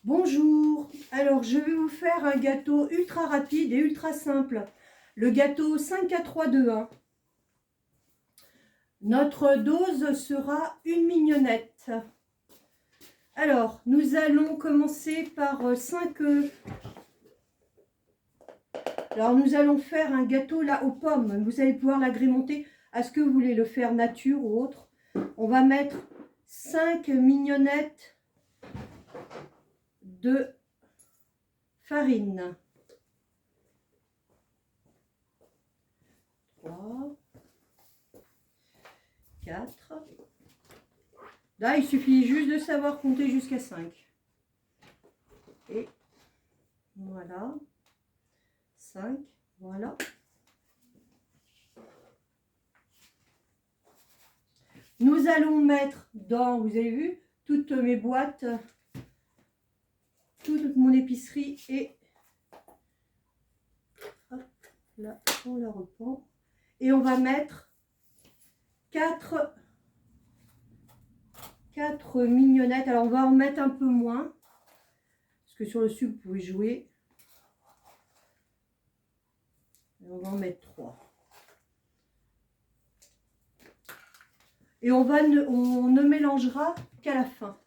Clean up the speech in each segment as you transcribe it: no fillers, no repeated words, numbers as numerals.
Bonjour, alors je vais vous faire un gâteau ultra rapide et ultra simple. Le gâteau 5-4-3-2-1. Notre dose sera une mignonnette. Alors, nous allons commencer par 5... Alors, nous allons faire un gâteau là aux pommes. Vous allez pouvoir l'agrémenter à ce que vous voulez le faire nature ou autre. On va mettre 5 mignonnettes de farine. 3, 4. Là, il suffit juste de savoir compter jusqu'à 5. Et voilà. 5. Voilà. Nous allons mettre dans, vous avez vu, toutes mes boîtes, toute mon épicerie et hop, là, on la reprend. Et on va mettre 4 mignonnettes. Alors, on va en mettre un peu moins. Parce que sur le sucre, vous pouvez jouer. Et on va en mettre 3. Et on ne mélangera qu'à la fin.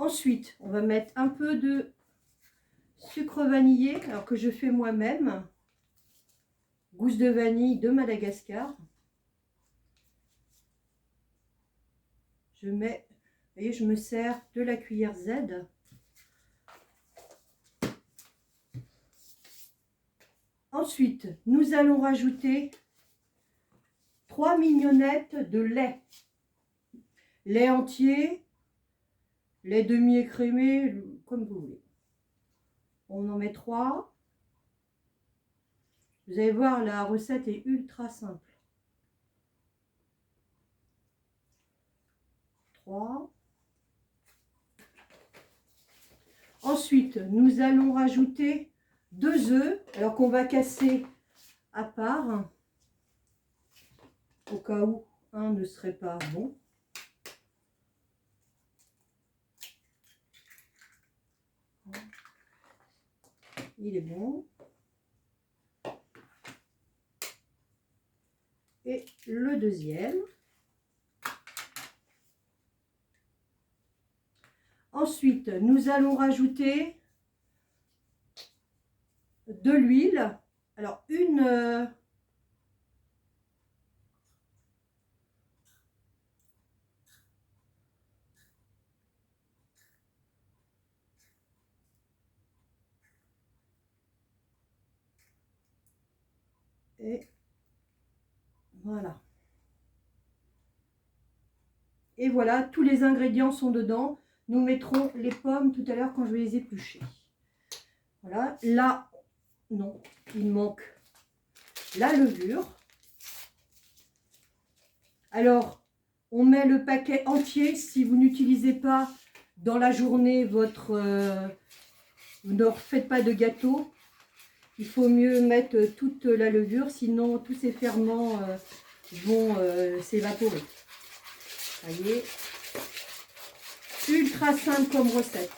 Ensuite, on va mettre un peu de sucre vanillé, alors que je fais moi-même. Gousse de vanille de Madagascar. Je mets, vous voyez, je me sers de la cuillère Z. Ensuite, nous allons rajouter 3 mignonnettes de lait. Lait entier, lait demi-écrémé, comme vous voulez. On en met 3. Vous allez voir, la recette est ultra simple. 3. Ensuite, nous allons rajouter 2 œufs, alors qu'on va casser à part, au cas où un ne serait pas bon. Il est bon. Et le deuxième. Ensuite, nous allons rajouter de l'huile. Alors, et voilà. Et voilà, tous les ingrédients sont dedans. Nous mettrons les pommes tout à l'heure quand je vais les éplucher. Voilà, là, non, il manque la levure. Alors, on met le paquet entier. Si vous n'utilisez pas dans la journée votre... vous ne faites pas de gâteau, il faut mieux mettre toute la levure, sinon tous ces ferments vont s'évaporer. Voyez, ultra simple comme recette.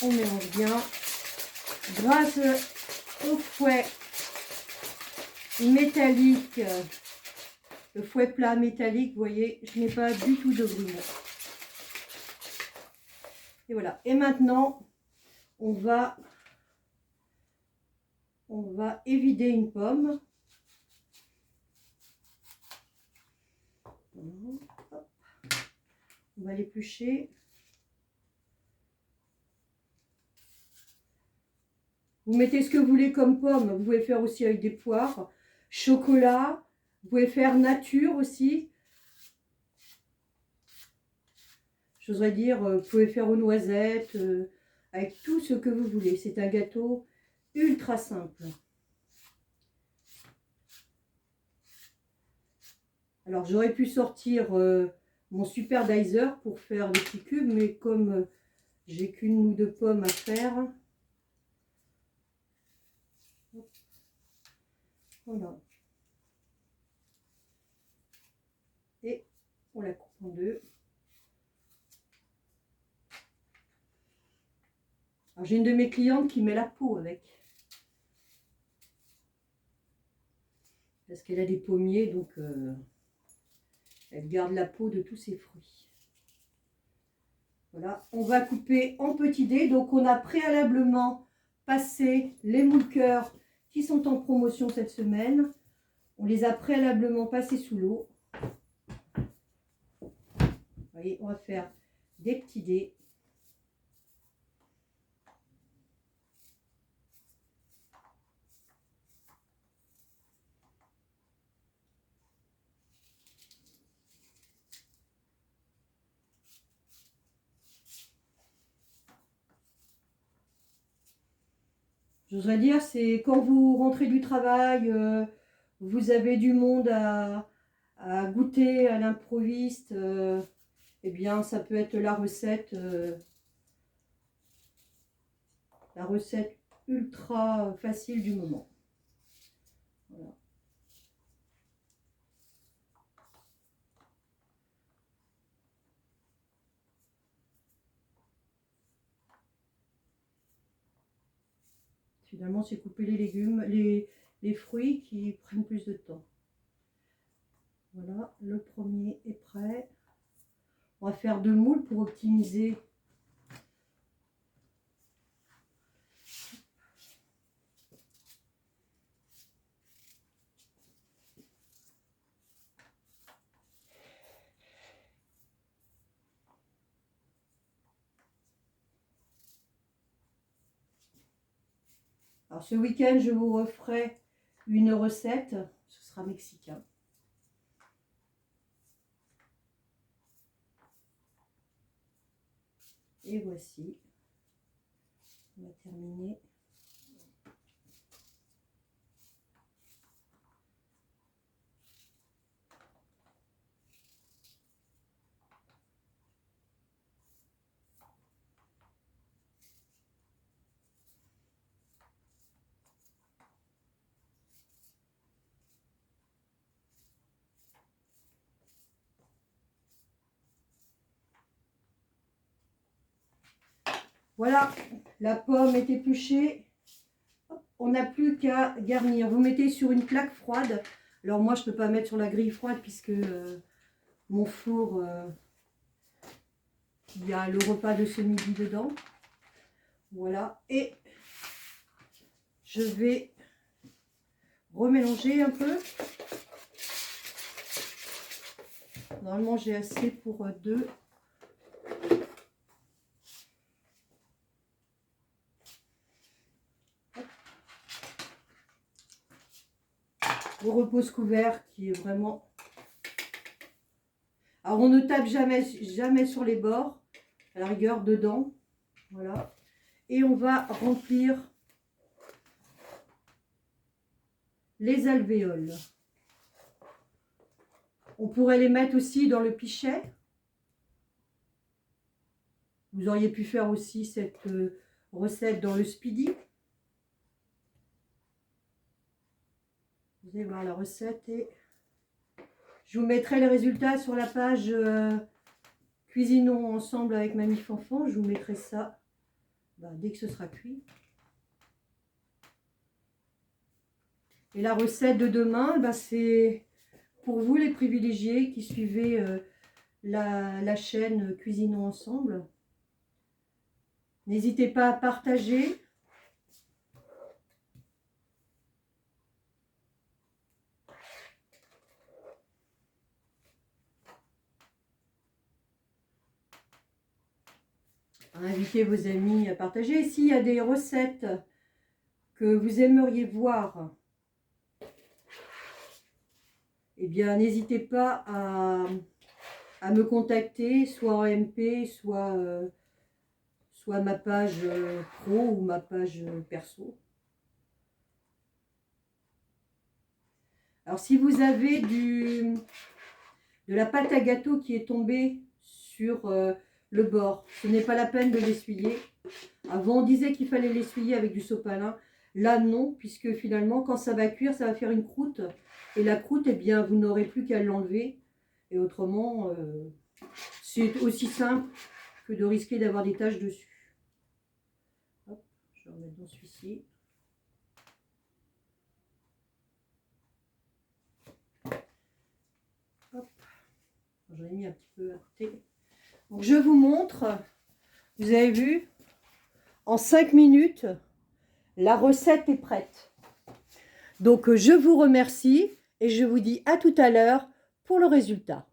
On mélange bien. Grâce au fouet métallique, le fouet plat métallique, vous voyez, je n'ai pas du tout de grumeaux. Et voilà. Et maintenant, on va évider une pomme. Hop. On va l'éplucher. Vous mettez ce que vous voulez comme pomme. Vous pouvez faire aussi avec des poires, chocolat. Vous pouvez faire nature aussi. J'oserais dire, vous pouvez faire aux noisettes, avec tout ce que vous voulez. C'est un gâteau ultra simple. Alors, j'aurais pu sortir mon super dicer pour faire les petits cubes, mais comme j'ai qu'une ou deux pommes à faire, voilà. Et on la coupe en deux. Alors j'ai une de mes clientes qui met la peau avec. Parce qu'elle a des pommiers, donc elle garde la peau de tous ses fruits. Voilà, on va couper en petits dés. Donc on a préalablement passé les moules cœurs qui sont en promotion cette semaine. On les a préalablement passés sous l'eau. Vous voyez, on va faire des petits dés. J'oserais dire, c'est quand vous rentrez du travail, vous avez du monde à goûter à l'improviste, eh bien ça peut être la recette ultra facile du moment. Voilà. Finalement, c'est couper les légumes, les fruits qui prennent plus de temps. Voilà, le premier est prêt. On va faire 2 moules pour optimiser. Alors ce week-end, je vous referai une recette. Ce sera mexicain. Et voici. On va terminer. Voilà, la pomme est épluchée. On n'a plus qu'à garnir. Vous mettez sur une plaque froide. Alors moi, je ne peux pas mettre sur la grille froide puisque mon four, il y a le repas de ce midi dedans. Voilà. Et je vais remélanger un peu. Normalement, j'ai assez pour 2. Le repose couvert qui est vraiment... Alors, on ne tape jamais sur les bords, à la rigueur dedans. Voilà. Et on va remplir les alvéoles. On pourrait les mettre aussi dans le pichet. Vous auriez pu faire aussi cette recette dans le Speedy. Vous allez voir la recette et je vous mettrai les résultats sur la page Cuisinons ensemble avec Mamie Fanfan. Je vous mettrai ça dès que ce sera cuit. Et la recette de demain, c'est pour vous les privilégiés qui suivez la chaîne Cuisinons ensemble. N'hésitez pas à partager. À inviter vos amis à partager. Et s'il y a des recettes que vous aimeriez voir, eh bien n'hésitez pas à me contacter, soit en MP, soit ma page pro ou ma page perso. Alors si vous avez de la pâte à gâteau qui est tombée sur le bord, ce n'est pas la peine de l'essuyer. Avant on disait qu'il fallait l'essuyer avec du sopalin. Là non, puisque finalement quand ça va cuire, ça va faire une croûte. Et la croûte, eh bien vous n'aurez plus qu'à l'enlever. Et autrement, c'est aussi simple que de risquer d'avoir des taches dessus. vais en mettre dans celui-ci. J'en ai mis un petit peu à côté. Donc je vous montre, vous avez vu, en 5 minutes, la recette est prête. Donc je vous remercie et je vous dis à tout à l'heure pour le résultat.